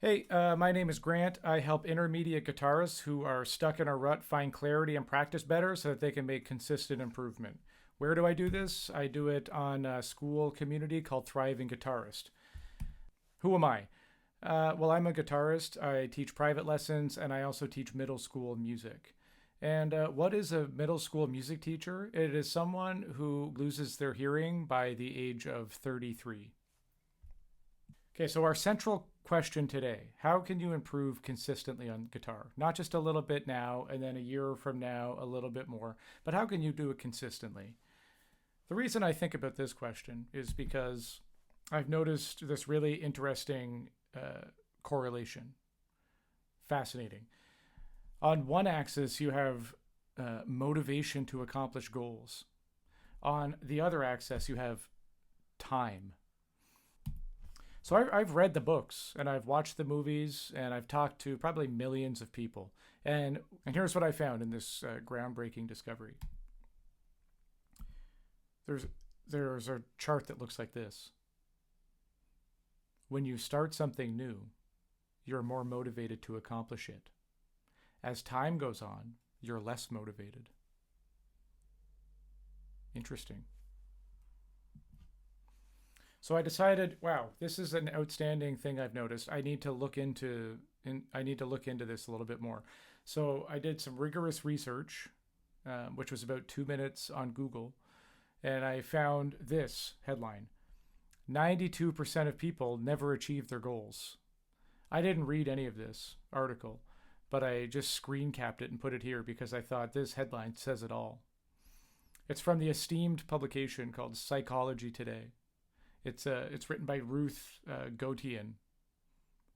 Hey, my name is Grant. I help intermediate guitarists who are stuck in a rut find clarity and practice better so that they can make consistent improvement. Where do I do this? I do it on a school community called Thriving Guitarist. Who am I? Well, I'm a guitarist. I teach private lessons and I also teach middle school music. And what is a middle school music teacher? It is someone who loses their hearing by the age of 33. Okay, so our central question today: how can you improve consistently on guitar? Not just a little bit now and then a year from now, a little bit more, but how can you do it consistently? The reason I think about this question is because I've noticed this really interesting correlation. Fascinating. On one axis, you have motivation to accomplish goals. On the other axis, you have time. So I've read the books and I've watched the movies and I've talked to probably millions of people. And here's what I found in this groundbreaking discovery. There's there's a chart that looks like this. When you start something new, you're more motivated to accomplish it. As time goes on, you're less motivated. Interesting. So I decided, wow, this is an outstanding thing I've noticed. I need to look into this a little bit more. So I did some rigorous research, which was about 2 minutes on Google, and I found this headline: 92% of people never achieve their goals. I didn't read any of this article, but I just screen capped it and put it here because I thought this headline says it all. It's from the esteemed publication called Psychology Today. It's written by Ruth Gautian,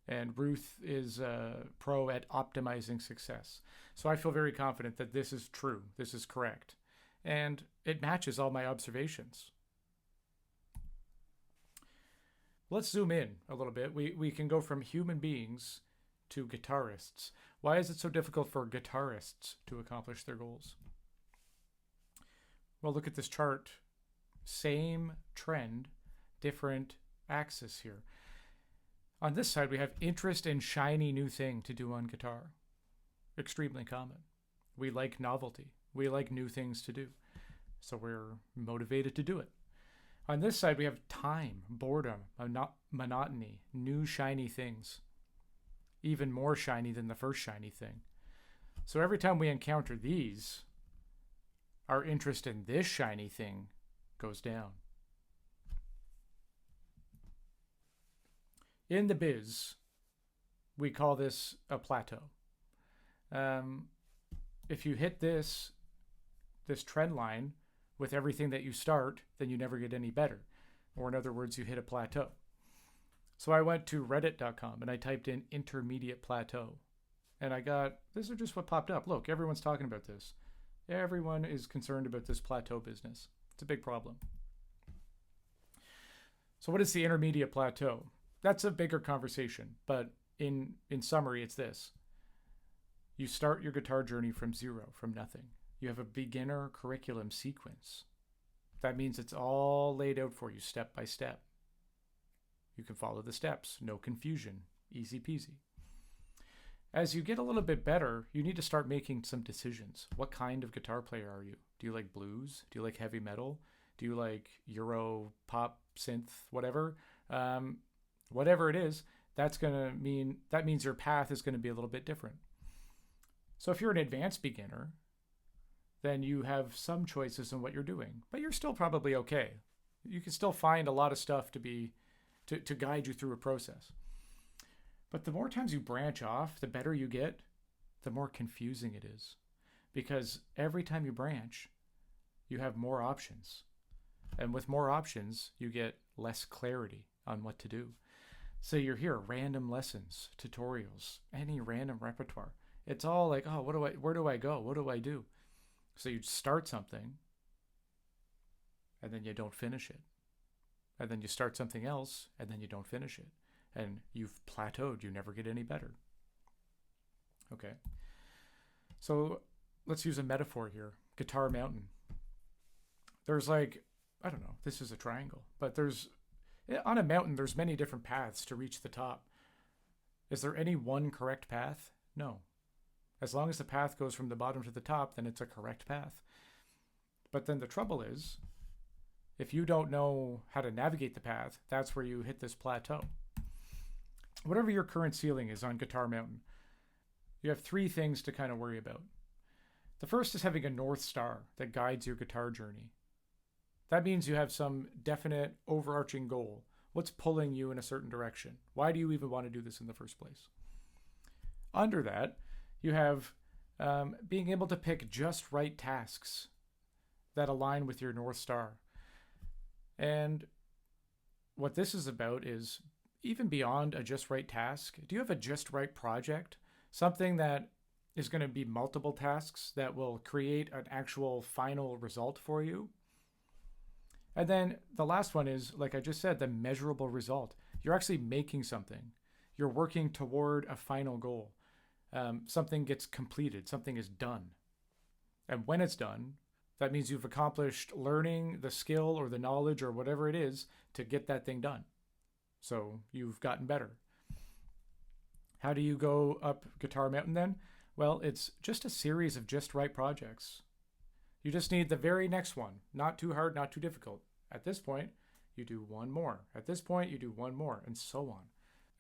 and Ruth is pro at optimizing success. So I feel very confident that this is true. This is correct, and it matches all my observations. Let's zoom in a little bit. We can go from human beings to guitarists. Why is it so difficult for guitarists to accomplish their goals? Well, look at this chart. Same trend, different axis here. On this side, we have interest in shiny new thing to do on guitar. Extremely common. We like novelty. We like new things to do. So we're motivated to do it. On this side, we have time, boredom, monotony, new shiny things. Even more shiny than the first shiny thing. So every time we encounter these, our interest in this shiny thing goes down. In the biz, we call this a plateau. If you hit this trend line with everything that you start, then you never get any better. Or in other words, you hit a plateau. So I went to reddit.com and I typed in intermediate plateau. And this is just what popped up. Look, everyone's talking about this. Everyone is concerned about this plateau business. It's a big problem. So what is the intermediate plateau? That's a bigger conversation, but in summary, it's this. You start your guitar journey from zero, from nothing. You have a beginner curriculum sequence. That means it's all laid out for you step by step. You can follow the steps, no confusion, easy peasy. As you get a little bit better, you need to start making some decisions. What kind of guitar player are you? Do you like blues? Do you like heavy metal? Do you like Euro, pop, synth, whatever? Whatever it is, that means your path is going to be a little bit different. So if you're an advanced beginner, then you have some choices in what you're doing, but you're still probably okay. You can still find a lot of stuff to guide you through a process. But the more times you branch off, the better you get, the more confusing it is. Because every time you branch, you have more options. And with more options, you get less clarity on what to do. So you're here, random lessons, tutorials, any random repertoire. It's all like, oh, where do I go? What do I do? So you start something, and then you don't finish it. And then you start something else, and then you don't finish it. And you've plateaued. You never get any better. Okay. So let's use a metaphor here. Guitar mountain. There's like, I don't know, this is a triangle, but on a mountain, there's many different paths to reach the top. Is there any one correct path? No. As long as the path goes from the bottom to the top, then it's a correct path. But then the trouble is, if you don't know how to navigate the path, that's where you hit this plateau. Whatever your current ceiling is on Guitar Mountain, you have three things to kind of worry about. The first is having a North Star that guides your guitar journey. That means you have some definite overarching goal. What's pulling you in a certain direction? Why do you even want to do this in the first place? Under that, you have being able to pick just right tasks that align with your North Star. And what this is about is even beyond a just right task. Do you have a just right project? Something that is going to be multiple tasks that will create an actual final result for you? And then the last one is, like I just said, the measurable result. You're actually making something. You're working toward a final goal. Something gets completed. Something is done. And when it's done, that means you've accomplished learning the skill or the knowledge or whatever it is to get that thing done. So you've gotten better. How do you go up Guitar Mountain then? Well, it's just a series of just right projects. You just need the very next one. Not too hard, not too difficult. At this point, you do one more. At this point, you do one more, and so on.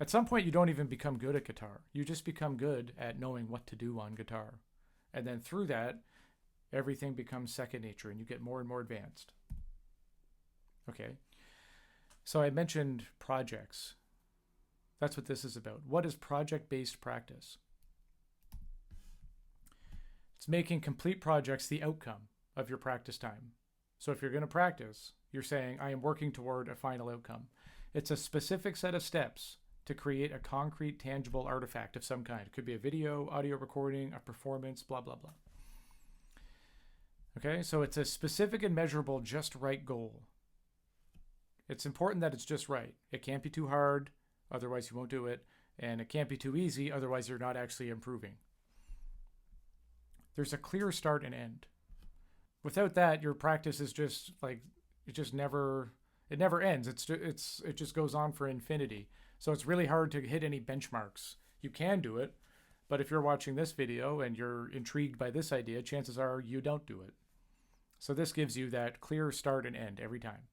At some point, you don't even become good at guitar. You just become good at knowing what to do on guitar. And then through that, everything becomes second nature, and you get more and more advanced. Okay. So I mentioned projects. That's what this is about. What is project-based practice? It's making complete projects the outcome of your practice time. So if you're going to practice, you're saying, I am working toward a final outcome. It's a specific set of steps to create a concrete, tangible artifact of some kind. It could be a video, audio recording, a performance, blah, blah, blah. Okay, so it's a specific and measurable just right goal. It's important that it's just right. It can't be too hard, otherwise you won't do it. And it can't be too easy, otherwise you're not actually improving. There's a clear start and end. Without that, your practice is just like, it never ends. It just goes on for infinity. So it's really hard to hit any benchmarks. You can do it, but if you're watching this video and you're intrigued by this idea, chances are you don't do it. So this gives you that clear start and end every time.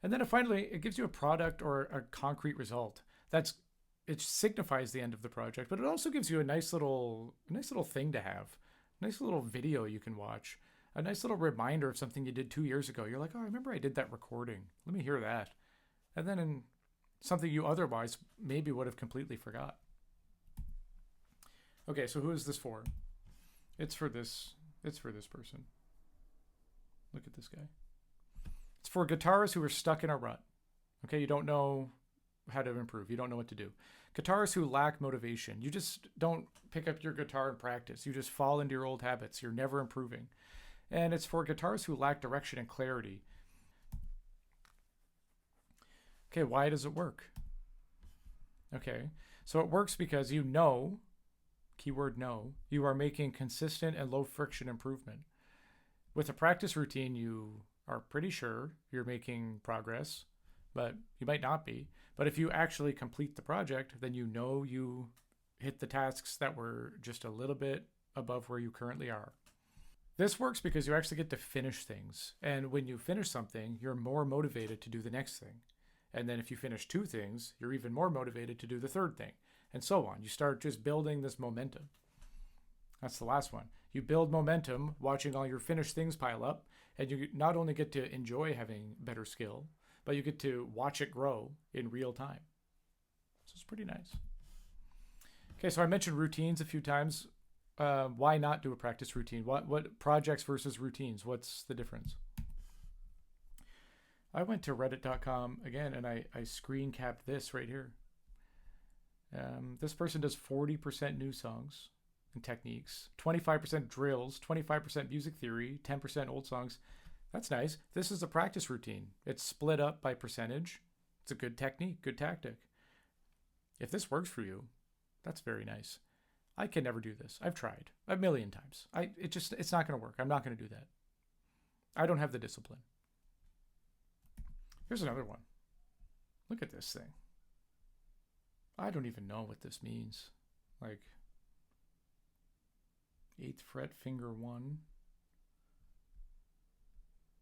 And then finally, it gives you a product or a concrete result. It signifies the end of the project, but it also gives you a nice little thing to have. Nice little video you can watch. A nice little reminder of something you did 2 years ago. You're like, oh, I remember I did that recording. Let me hear that. And then in something you otherwise maybe would have completely forgot. Okay, so who is this for? It's for this person. Look at this guy. It's for guitarists who are stuck in a rut. Okay, you don't know how to improve. You don't know what to do. Guitarists who lack motivation. You just don't pick up your guitar and practice. You just fall into your old habits. You're never improving. And it's for guitarists who lack direction and clarity. Okay, why does it work? Okay, so it works because you know, keyword know, you are making consistent and low friction improvement. With a practice routine, you are pretty sure you're making progress, but you might not be. But if you actually complete the project, then you know you hit the tasks that were just a little bit above where you currently are. This works because you actually get to finish things. And when you finish something, you're more motivated to do the next thing. And then if you finish 2 things, you're even more motivated to do the 3rd thing, and so on. You start just building this momentum. That's the last one. You build momentum watching all your finished things pile up, and you not only get to enjoy having better skill, but you get to watch it grow in real time. So it's pretty nice. Okay, so I mentioned routines a few times. Why not do a practice routine? What projects versus routines? What's the difference? I went to reddit.com again, and I screen capped this right here. This person does 40% new songs and techniques, 25% drills, 25% music theory, 10% old songs. That's nice. This is a practice routine. It's split up by percentage. It's a good technique, good tactic. If this works for you, that's very nice. I can never do this. I've tried a million times. It's not going to work. I'm not going to do that. I don't have the discipline. Here's another one. Look at this thing. I don't even know what this means. Like 8th fret, finger 1,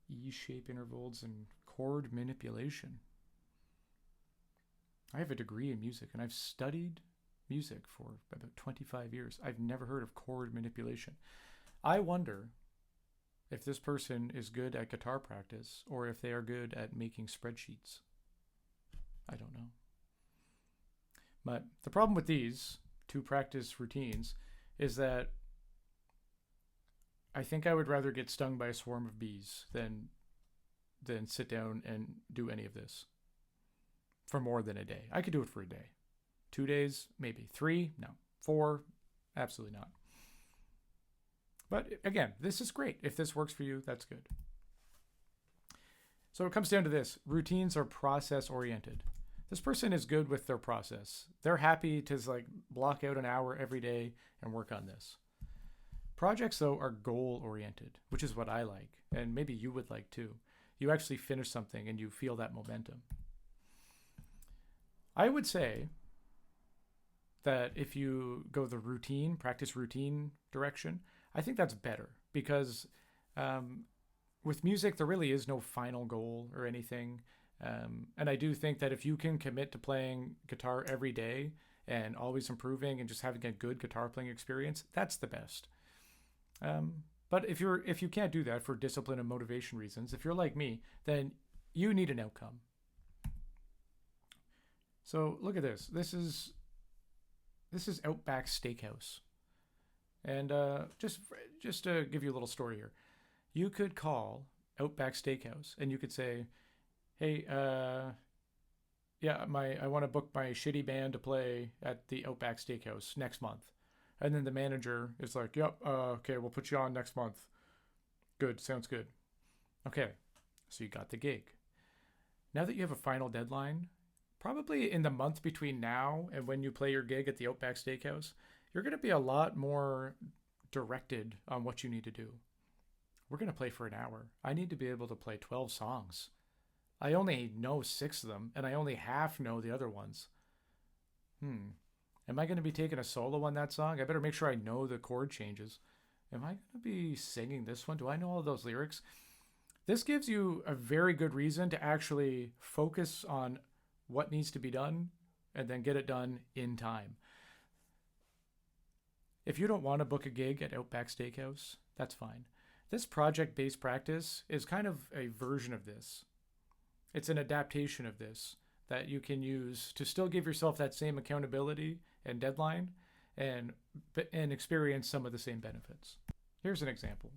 E shape intervals, and chord manipulation. I have a degree in music and I've studied music for about 25 years. I've never heard of chord manipulation. I wonder if this person is good at guitar practice or if they are good at making spreadsheets. I don't know. But the problem with these 2 practice routines is that I think I would rather get stung by a swarm of bees than sit down and do any of this for more than a day. I could do it for a day. 2 days, maybe. 3, no. 4, absolutely not. But again, this is great. If this works for you, that's good. So it comes down to this. Routines are process oriented. This person is good with their process. They're happy to like block out an hour every day and work on this. Projects, though, are goal oriented, which is what I like. And maybe you would like too. You actually finish something and you feel that momentum. I would say that if you go the practice routine direction, I think that's better because with music, there really is no final goal or anything. And I do think that if you can commit to playing guitar every day and always improving and just having a good guitar playing experience, that's the best. But if you can't do that for discipline and motivation reasons, if you're like me, then you need an outcome. So look at this. This is Outback Steakhouse, and just to give you a little story here, you could call Outback Steakhouse and you could say, "Hey, yeah, I want to book my shitty band to play at the Outback Steakhouse next month." And then the manager is like, "Yep, okay, we'll put you on next month." Good, sounds good. Okay, so you got the gig. Now that you have a final deadline, probably in the month between now and when you play your gig at the Outback Steakhouse, you're going to be a lot more directed on what you need to do. We're going to play for an hour. I need to be able to play 12 songs. I only know 6 of them, and I only half know the other ones. Am I going to be taking a solo on that song? I better make sure I know the chord changes. Am I going to be singing this one? Do I know all those lyrics? This gives you a very good reason to actually focus on what needs to be done and then get it done in time. If you don't want to book a gig at Outback Steakhouse, that's fine. This project-based practice is kind of a version of this. It's an adaptation of this that you can use to still give yourself that same accountability and deadline and experience some of the same benefits. Here's an example.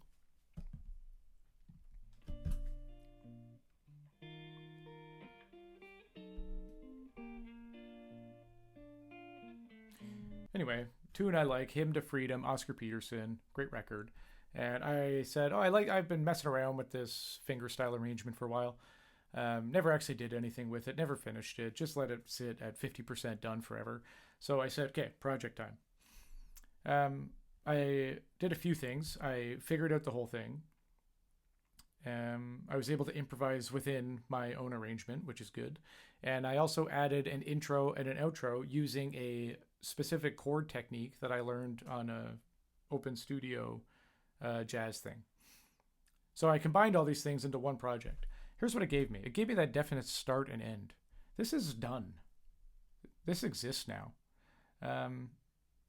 Anyway, tune I like, Hymn to Freedom, Oscar Peterson, great record. And I said, I've been messing around with this fingerstyle arrangement for a while. Never actually did anything with it, never finished it, just let it sit at 50% done forever. So I said, okay, project time. I did a few things. I figured out the whole thing. I was able to improvise within my own arrangement, which is good. And I also added an intro and an outro using a specific chord technique that I learned on a open studio jazz thing. So I combined all these things into one project. Here's what it gave me. It gave me that definite start and end. This is done. This exists now.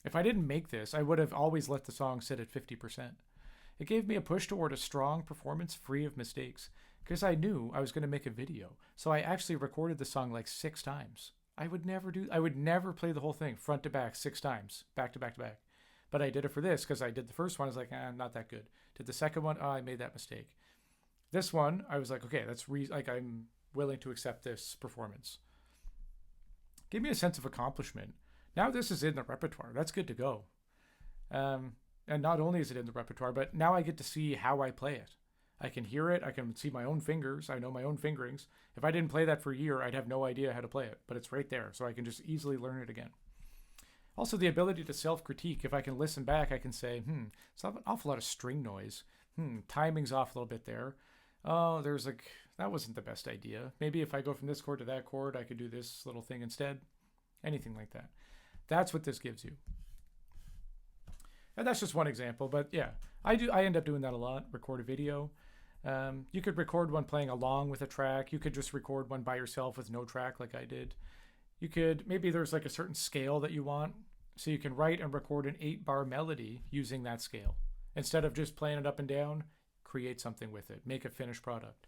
If I didn't make this, I would have always let the song sit at 50%. It gave me a push toward a strong performance free of mistakes because I knew I was going to make a video. So I actually recorded the song like 6 times. I would never play the whole thing front to back 6 times, back to back to back. But I did it for this because I did the first one. I was like, not that good. Did the second one? I made that mistake. This one, I was like, okay, I'm willing to accept this performance. Give me a sense of accomplishment. Now this is in the repertoire. That's good to go. And not only is it in the repertoire, but now I get to see how I play it. I can hear it. I can see my own fingers. I know my own fingerings. If I didn't play that for a year, I'd have no idea how to play it, but it's right there. So I can just easily learn it again. Also, the ability to self-critique. If I can listen back, I can say, it's an awful lot of string noise. Timing's off a little bit there. Oh, that wasn't the best idea. Maybe if I go from this chord to that chord, I could do this little thing instead. anything like that. That's what this gives you. And that's just one example, but yeah, I end up doing that a lot. Record a video. You could record one playing along with a track. You could just record one by yourself with no track, like I did. You could, maybe there's like a certain scale that you want, so you can write and record an 8-bar melody using that scale. Instead of just playing it up and down, create something with it. Make a finished product.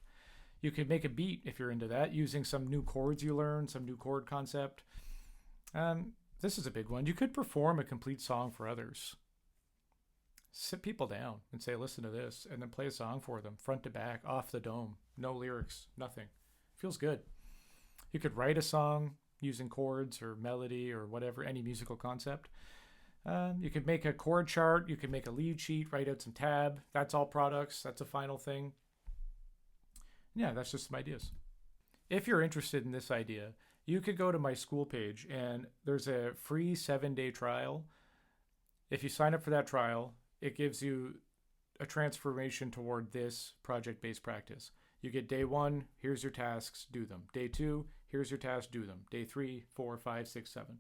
You could make a beat if you're into that, using some new chords you learn, some new chord concept. This is a big one. You could perform a complete song for others. Sit people down and say, listen to this, and then play a song for them, front to back, off the dome. No lyrics, nothing. Feels good. You could write a song using chords or melody or whatever, any musical concept. You could make a chord chart. You could make a lead sheet, write out some tab. That's all products. That's a final thing. Yeah, that's just some ideas. If you're interested in this idea, you could go to my school page, and there's a free 7-day trial. If you sign up for that trial, it gives you a transformation toward this project-based practice. You get day 1, here's your tasks, do them. Day 2, here's your tasks, do them. Day 3, 4, 5, 6, 7.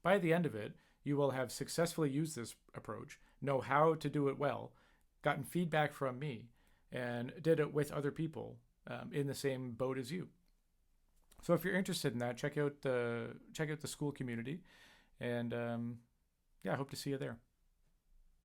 By the end of it, you will have successfully used this approach, know how to do it well, gotten feedback from me, and did it with other people in the same boat as you. So if you're interested in that, check out the school community, and I hope to see you there.